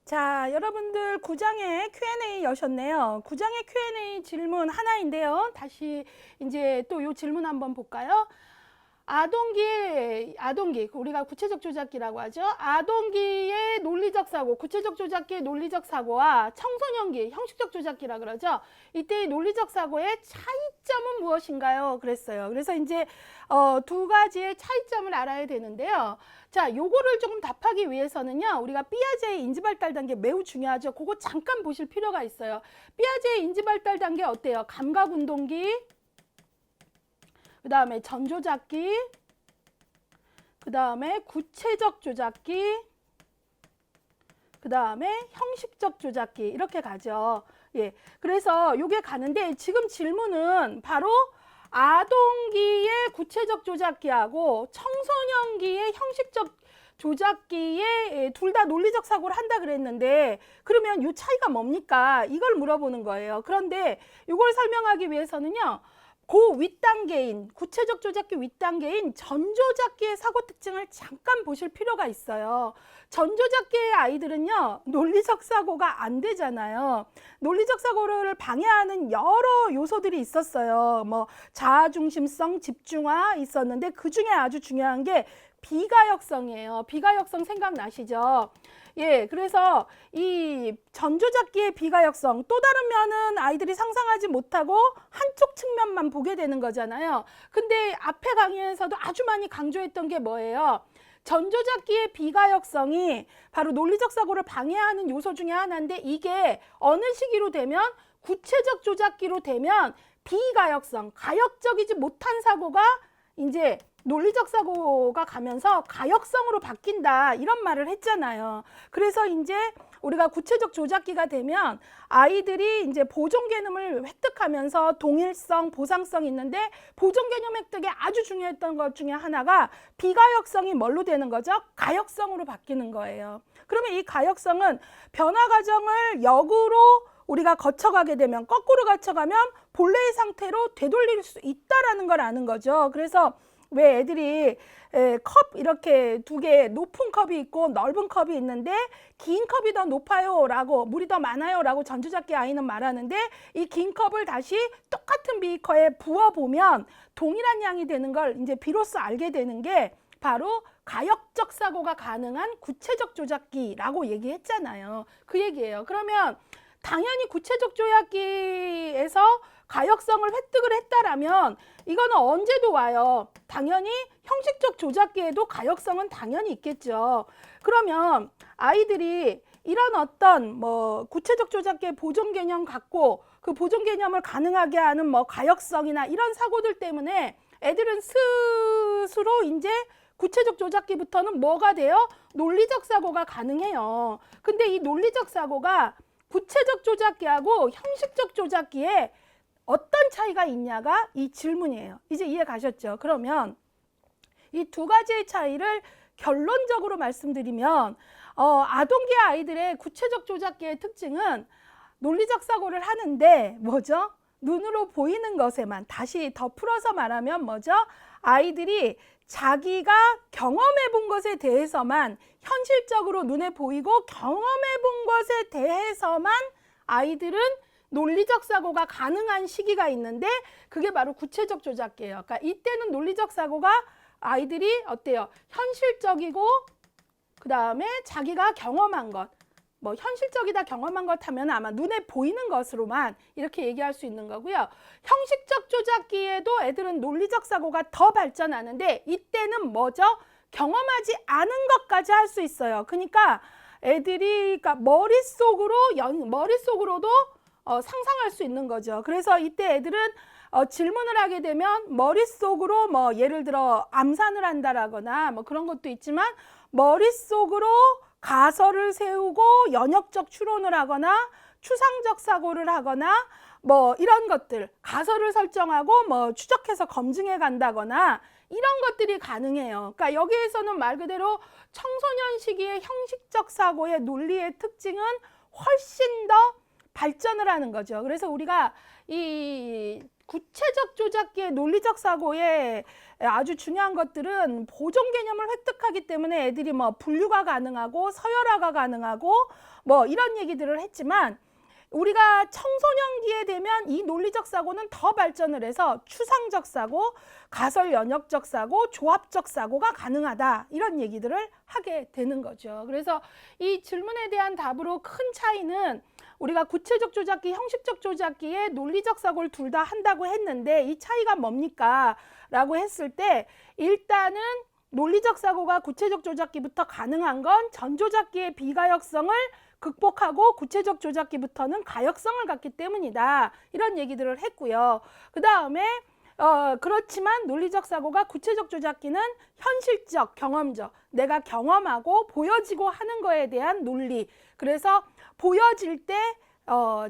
자, 여러분들 9장의 Q&A 여셨네요. 9장의 Q&A 질문 하나인데요. 다시 이제 또 요 질문 한번 볼까요? 아동기, 우리가 구체적 조작기라고 하죠. 아동기의 논리적 사고, 구체적 조작기의 논리적 사고와 청소년기, 형식적 조작기라 그러죠. 이때의 논리적 사고의 차이점은 무엇인가요? 그랬어요. 그래서 이제 두 가지의 차이점을 알아야 되는데요. 자, 요거를 조금 답하기 위해서는요, 우리가 삐아제의 인지발달 단계 매우 중요하죠. 그거 잠깐 보실 필요가 있어요. 삐아제의 인지발달 단계 어때요? 감각운동기, 그 다음에 전조작기, 그 다음에 구체적 조작기, 그 다음에 형식적 조작기, 이렇게 가죠. 예, 그래서 요게 가는데 지금 질문은 바로 아동기의 구체적 조작기하고 청소년기의 형식적 조작기에 둘 다 논리적 사고를 한다 그랬는데, 그러면 요 차이가 뭡니까? 이걸 물어보는 거예요. 그런데 이걸 설명하기 위해서는요, 그 윗단계인 구체적 조작기 윗단계인 전조작기의 사고 특징을 잠깐 보실 필요가 있어요. 전조작기의 아이들은요, 논리적 사고가 안 되잖아요. 논리적 사고를 방해하는 여러 요소들이 있었어요. 뭐 자아중심성, 집중화 있었는데 그 중에 아주 중요한 게 비가역성이에요. 비가역성 생각나시죠? 예, 그래서 이 전조작기의 비가역성, 또 다른 면은 아이들이 상상하지 못하고 한쪽 측면만 보게 되는 거잖아요. 근데 앞에 강의에서도 아주 많이 강조했던 게 뭐예요? 전조작기의 비가역성이 바로 논리적 사고를 방해하는 요소 중에 하나인데, 이게 어느 시기로 되면, 구체적 조작기로 되면 비가역성, 가역적이지 못한 사고가 이제 논리적 사고가 가면서 가역성으로 바뀐다, 이런 말을 했잖아요. 그래서 이제 우리가 구체적 조작기가 되면 아이들이 이제 보존 개념을 획득하면서 동일성, 보상성이 있는데, 보존 개념 획득에 아주 중요했던 것 중에 하나가 비가역성이 뭘로 되는 거죠? 가역성으로 바뀌는 거예요. 그러면 이 가역성은 변화 과정을 역으로 우리가 거쳐가게 되면, 거꾸로 거쳐가면 본래의 상태로 되돌릴 수 있다라는 걸 아는 거죠. 그래서 왜 애들이 컵 이렇게 두 개, 높은 컵이 있고 넓은 컵이 있는데 긴 컵이 더 높아요 라고, 물이 더 많아요 라고 전조작기 아이는 말하는데, 이 긴 컵을 다시 똑같은 비커에 부어보면 동일한 양이 되는 걸 이제 비로소 알게 되는 게 바로 가역적 사고가 가능한 구체적 조작기라고 얘기했잖아요. 그 얘기예요. 그러면 당연히 구체적 조작기에서 가역성을 획득을 했다라면 이거는 언제도 와요. 당연히 형식적 조작기에도 가역성은 당연히 있겠죠. 그러면 아이들이 이런 어떤 뭐 구체적 조작기의 보존 개념 갖고 그 보존 개념을 가능하게 하는 뭐 가역성이나 이런 사고들 때문에 애들은 스스로 이제 구체적 조작기부터는 뭐가 돼요? 논리적 사고가 가능해요. 근데 이 논리적 사고가 구체적 조작기하고 형식적 조작기에 어떤 차이가 있냐가 이 질문이에요. 이제 이해 가셨죠? 그러면 이 두 가지의 차이를 결론적으로 말씀드리면, 아동기 아이들의 구체적 조작기의 특징은 논리적 사고를 하는데 뭐죠? 눈으로 보이는 것에만, 다시 더 풀어서 말하면 뭐죠? 아이들이 자기가 경험해 본 것에 대해서만, 현실적으로 눈에 보이고 경험해 본 것에 대해서만 아이들은 논리적 사고가 가능한 시기가 있는데, 그게 바로 구체적 조작기예요. 그러니까 이때는 논리적 사고가 아이들이 어때요? 현실적이고 그 다음에 자기가 경험한 것, 뭐 현실적이다 경험한 것 하면 아마 눈에 보이는 것으로만 이렇게 얘기할 수 있는 거고요. 형식적 조작기에도 애들은 논리적 사고가 더 발전하는데, 이때는 뭐죠? 경험하지 않은 것까지 할 수 있어요. 그러니까 애들이 그러니까 머릿속으로도 상상할 수 있는 거죠. 그래서 이때 애들은 질문을 하게 되면 머릿속으로 뭐 예를 들어 암산을 한다라거나 뭐 그런 것도 있지만, 머릿속으로 가설을 세우고 연역적 추론을 하거나 추상적 사고를 하거나 뭐 이런 것들, 가설을 설정하고 뭐 추적해서 검증해 간다거나 이런 것들이 가능해요. 그러니까 여기에서는 말 그대로 청소년 시기의 형식적 사고의 논리의 특징은 훨씬 더 발전을 하는 거죠. 그래서 우리가 이 구체적 조작기의 논리적 사고에 아주 중요한 것들은 보존 개념을 획득하기 때문에 애들이 뭐 분류가 가능하고 서열화가 가능하고 뭐 이런 얘기들을 했지만, 우리가 청소년기에 되면 이 논리적 사고는 더 발전을 해서 추상적 사고, 가설 연역적 사고, 조합적 사고가 가능하다, 이런 얘기들을 하게 되는 거죠. 그래서 이 질문에 대한 답으로 큰 차이는, 우리가 구체적 조작기, 형식적 조작기에 논리적 사고를 둘 다 한다고 했는데 이 차이가 뭡니까? 라고 했을 때, 일단은 논리적 사고가 구체적 조작기부터 가능한 건 전조작기의 비가역성을 극복하고 구체적 조작기부터는 가역성을 갖기 때문이다, 이런 얘기들을 했고요. 그 다음에 그렇지만 논리적 사고가 구체적 조작기는 현실적, 경험적, 내가 경험하고 보여지고 하는 거에 대한 논리. 그래서 보여질 때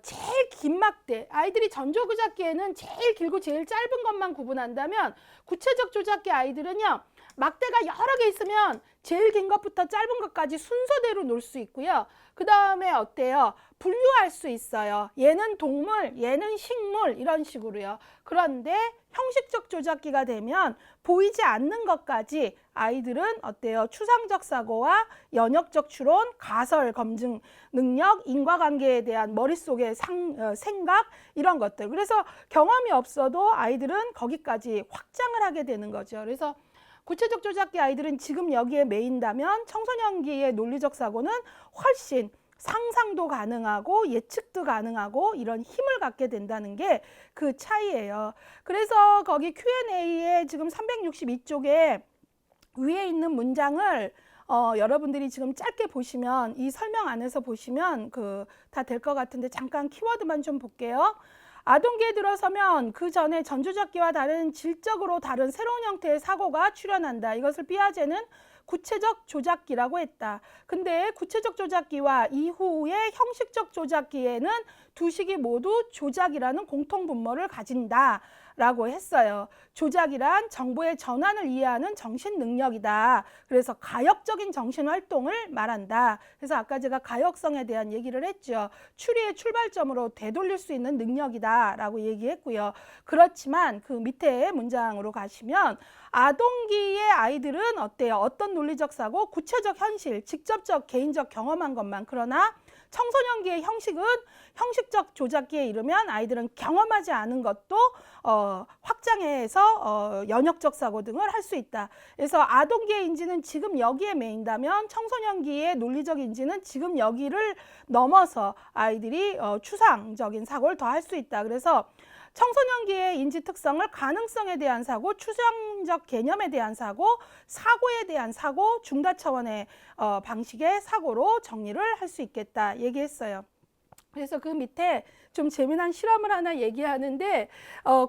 제일 긴 막대, 아이들이 전조 조작기에는 제일 길고 제일 짧은 것만 구분한다면, 구체적 조작기 아이들은요, 막대가 여러 개 있으면 제일 긴 것부터 짧은 것까지 순서대로 놀 수 있고요. 그 다음에 어때요? 분류할 수 있어요. 얘는 동물, 얘는 식물, 이런 식으로요. 그런데 형식적 조작기가 되면 보이지 않는 것까지 아이들은 어때요? 추상적 사고와 연역적 추론, 가설 검증 능력, 인과관계에 대한 머릿속의 생각, 이런 것들. 그래서 경험이 없어도 아이들은 거기까지 확장을 하게 되는 거죠. 그래서 구체적 조작기 아이들은 지금 여기에 메인다면, 청소년기의 논리적 사고는 훨씬 상상도 가능하고 예측도 가능하고 이런 힘을 갖게 된다는 게 그 차이예요. 그래서 거기 Q&A에 지금 362쪽에 위에 있는 문장을 여러분들이 지금 짧게 보시면, 이 설명 안에서 보시면 다 될 것 같은데 잠깐 키워드만 좀 볼게요. 아동기에 들어서면 그 전에 전조작기와 다른 질적으로 다른 새로운 형태의 사고가 출현한다. 이것을 피아제는 구체적 조작기라고 했다. 근데 구체적 조작기와 이후의 형식적 조작기에는 두 식이 모두 조작이라는 공통 분모를 가진다 라고 했어요. 조작이란 정보의 전환을 이해하는 정신 능력이다. 그래서 가역적인 정신 활동을 말한다. 그래서 아까 제가 가역성에 대한 얘기를 했죠. 추리의 출발점으로 되돌릴 수 있는 능력이다 라고 얘기했고요. 그렇지만 그 밑에 문장으로 가시면, 아동기의 아이들은 어때요? 어떤 논리적 사고? 구체적 현실, 직접적 개인적 경험한 것만. 그러나 청소년기의 형식은, 형식적 조작기에 이르면 아이들은 경험하지 않은 것도 확장해서 연역적 사고 등을 할 수 있다. 그래서 아동기의 인지는 지금 여기에 메인다면, 청소년기의 논리적 인지는 지금 여기를 넘어서 아이들이 추상적인 사고를 더 할 수 있다. 그래서 청소년기의 인지 특성을 가능성에 대한 사고, 추상적 개념에 대한 사고, 사고에 대한 사고, 중다 차원의 방식의 사고로 정리를 할 수 있겠다 얘기했어요. 그래서 그 밑에 좀 재미난 실험을 하나 얘기하는데,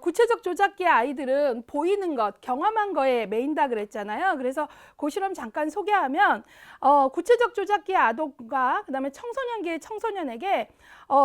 구체적 조작기의 아이들은 보이는 것, 경험한 거에 메인다 그랬잖아요. 그래서 그 실험 잠깐 소개하면, 구체적 조작기의 아동과 그 다음에 청소년기의 청소년에게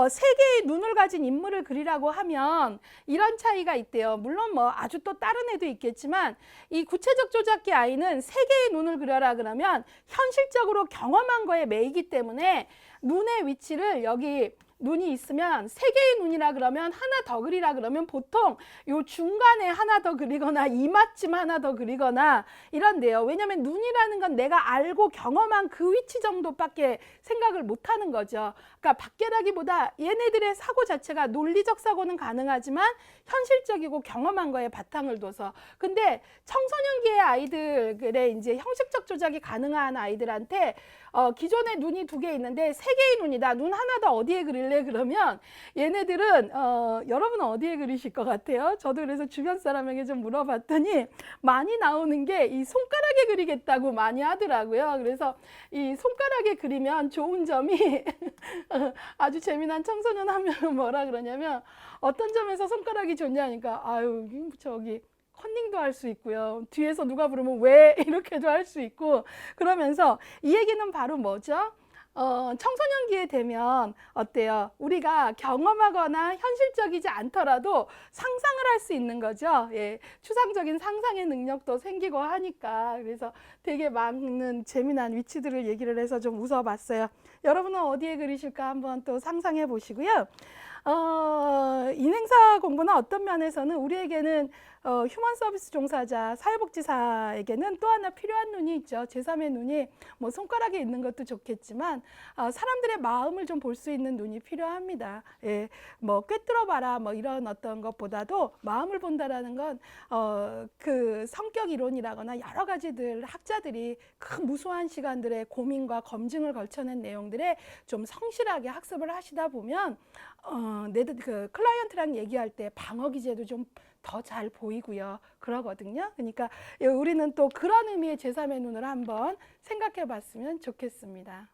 세 개의 눈을 가진 인물을 그리라고 하면 이런 차이가 있대요. 물론 뭐 아주 또 다른 애도 있겠지만, 이 구체적 조작기 아이는 세 개의 눈을 그려라 그러면 현실적으로 경험한 거에 매이기 때문에 눈의 위치를, 여기 눈이 있으면 세 개의 눈이라 그러면 하나 더 그리라 그러면 보통 요 중간에 하나 더 그리거나 이마쯤 하나 더 그리거나 이런데요. 왜냐하면 눈이라는 건 내가 알고 경험한 그 위치 정도밖에 생각을 못 하는 거죠. 그러니까 밖에라기보다 얘네들의 사고 자체가 논리적 사고는 가능하지만 현실적이고 경험한 거에 바탕을 둬서. 근데 청소년기의 아이들의 이제 형식적 조작이 가능한 아이들한테 기존에 눈이 두 개 있는데 세 개의 눈이다. 눈 하나 더 어디에 그릴래? 그러면 얘네들은 여러분은 어디에 그리실 것 같아요? 저도 그래서 주변 사람에게 좀 물어봤더니 많이 나오는 게 이 손가락에 그리겠다고 많이 하더라고요. 그래서 이 손가락에 그리면 좋은 점이 아주 재미난 청소년 하면 뭐라 그러냐면, 어떤 점에서 손가락이 좋냐니까, 아유 저기 컨닝도 할 수 있고요. 뒤에서 누가 부르면 왜 이렇게도 할 수 있고, 그러면서 이 얘기는 바로 뭐죠? 청소년기에 되면 어때요? 우리가 경험하거나 현실적이지 않더라도 상상을 할 수 있는 거죠. 예, 추상적인 상상의 능력도 생기고 하니까. 그래서 되게 많은 재미난 위치들을 얘기를 해서 좀 웃어봤어요. 여러분은 어디에 그리실까 한번 또 상상해 보시고요. 인행사 공부는 어떤 면에서는 우리에게는 휴먼 서비스 종사자, 사회복지사에게는 또 하나 필요한 눈이 있죠. 제3의 눈이 뭐 손가락에 있는 것도 좋겠지만 사람들의 마음을 좀 볼 수 있는 눈이 필요합니다. 예, 뭐 꿰뚫어 봐라 뭐 이런 어떤 것보다도 마음을 본다라는 건 그 성격 이론이라거나 여러 가지들 학자들이 그 무수한 시간들의 고민과 검증을 걸쳐낸 내용들에 좀 성실하게 학습을 하시다 보면 그 클라이언트랑 얘기할 때 방어 기제도 좀 더 잘 보이고요. 그러거든요. 그러니까 우리는 또 그런 의미의 제3의 눈을 한번 생각해 봤으면 좋겠습니다.